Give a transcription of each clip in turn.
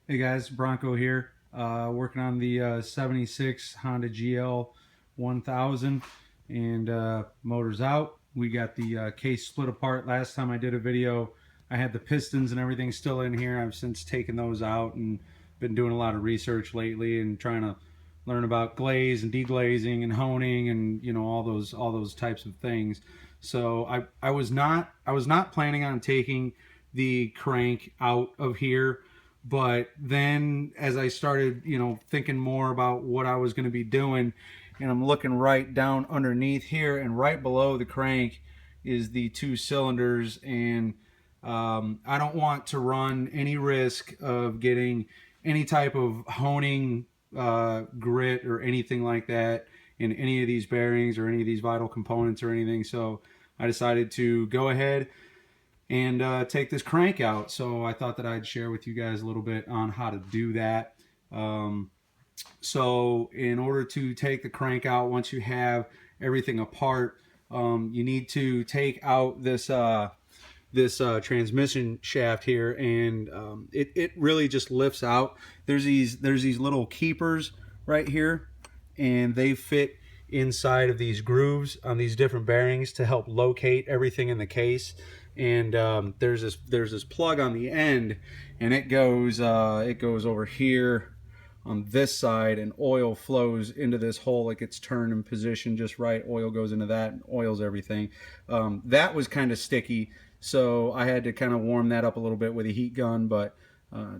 Hey guys, Bronco here, working on the 76 Honda GL 1000, and motor's out. We got the case split apart. Last time I did a video, I had the pistons and everything still in here. I've since taken those out and been doing a lot of research lately and trying to learn about glaze and deglazing and honing and all those types of things. So I was not planning on taking the crank out of here, but then as I started, thinking more about what I was going to be doing, and I'm looking right down underneath here, and right below the crank is the two cylinders, and I don't want to run any risk of getting any type of honing grit or anything like that in any of these bearings or any of these vital components or anything. So I decided to go ahead and take this crank out. So I thought that I'd share with you guys a little bit on how to do that. So in order to take the crank out, once you have everything apart, you need to take out this transmission shaft here, and it really just lifts out. There's these little keepers right here, and they fit inside of these grooves on these different bearings to help locate everything in the case. And there's this plug on the end, and it goes over here on this side, and oil flows into this hole. It gets turned in position just right. Oil goes into that and oils everything. That was kind of sticky, so I had to kind of warm that up a little bit with a heat gun, but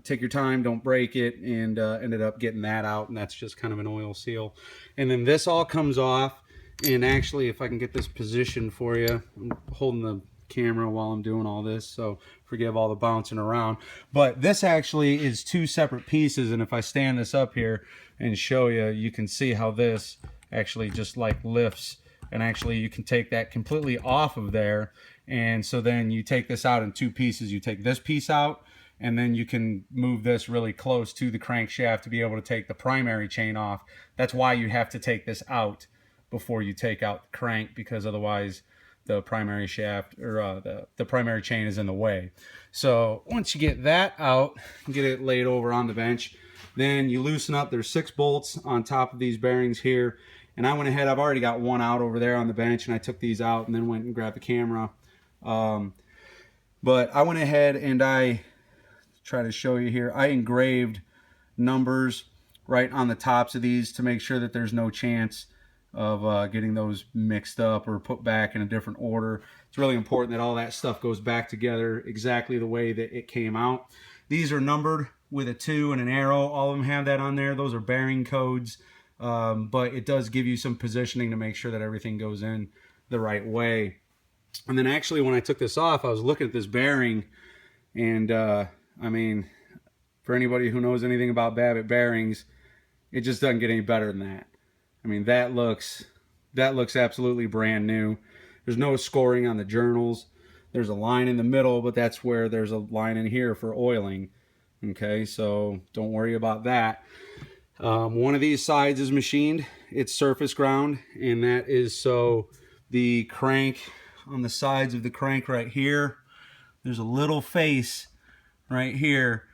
take your time, don't break it, and ended up getting that out, and that's just kind of an oil seal. And then this all comes off, and actually, if I can get this position for you, I'm holding the camera while I'm doing all this, so forgive all the bouncing around. But this actually is two separate pieces, and if I stand this up here and show you, you can see how this actually just like lifts, and actually you can take that completely off of there. And so then you take this out in two pieces. You take this piece out, and then you can move this really close to the crankshaft to be able to take the primary chain off. That's why you have to take this out before you take out the crank, because otherwise the primary shaft or the primary chain is in the way. So once you get that out, get it laid over on the bench, then you loosen up. There's 6 bolts on top of these bearings here, and I went ahead, I've already got one out over there on the bench, and I took these out and then went and grabbed the camera. But I went ahead and I try to show you here, I engraved numbers right on the tops of these to make sure that there's no chance of getting those mixed up or put back in a different order. It's really important that all that stuff goes back together exactly the way that it came out. These are numbered with a 2 and an arrow. All of them have that on there. Those are bearing codes, but it does give you some positioning to make sure that everything goes in the right way. And then actually when I took this off, I was looking at this bearing, and I mean, for anybody who knows anything about Babbitt bearings, it just doesn't get any better than that. I mean, that looks absolutely brand new. There's no scoring on the journals. There's a line in the middle, but that's where there's a line in here for oiling. Okay, so don't worry about that. One of these sides is machined. It's surface ground, and that is so the crank on the sides of the crank right here, there's a little face right here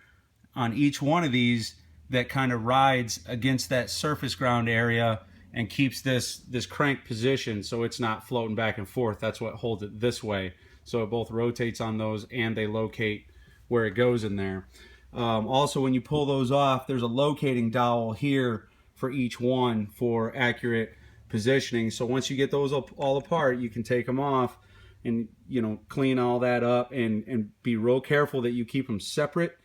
on each one of these that kind of rides against that surface ground area and keeps this crank position so it's not floating back and forth. That's what holds it this way. So it both rotates on those and they locate where it goes in there. Also, when you pull those off, there's a locating dowel here for each one for accurate positioning. So once you get those all apart, you can take them off and clean all that up and be real careful that you keep them separate.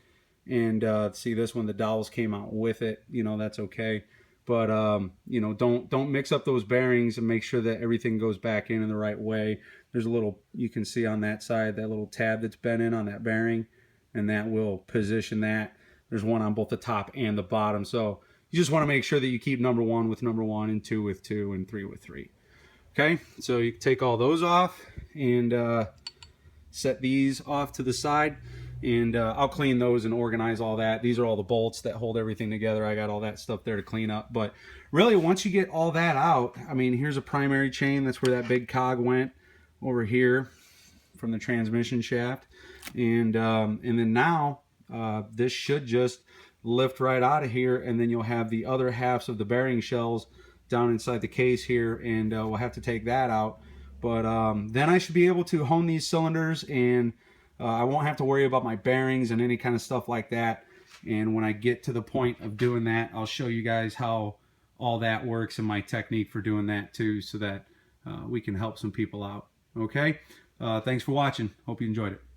And see, this one, the dowels came out with it, that's okay. But don't mix up those bearings, and make sure that everything goes back in the right way. There's a little, you can see on that side, that little tab that's bent in on that bearing, and that will position that. There's one on both the top and the bottom. So you just want to make sure that you keep number 1 with number 1, and 2 with 2, and 3 with 3. Okay, so you take all those off and set these off to the side. And I'll clean those and organize all that. These are all the bolts that hold everything together. I got all that stuff there to clean up. But really, once you get all that out, I mean, here's a primary chain. That's where that big cog went over here from the transmission shaft. And then now, this should just lift right out of here, and then you'll have the other halves of the bearing shells down inside the case here, and we'll have to take that out. But then I should be able to hone these cylinders, and I won't have to worry about my bearings and any kind of stuff like that. And when I get to the point of doing that, I'll show you guys how all that works and my technique for doing that too, so that we can help some people out. Okay, thanks for watching. Hope you enjoyed it.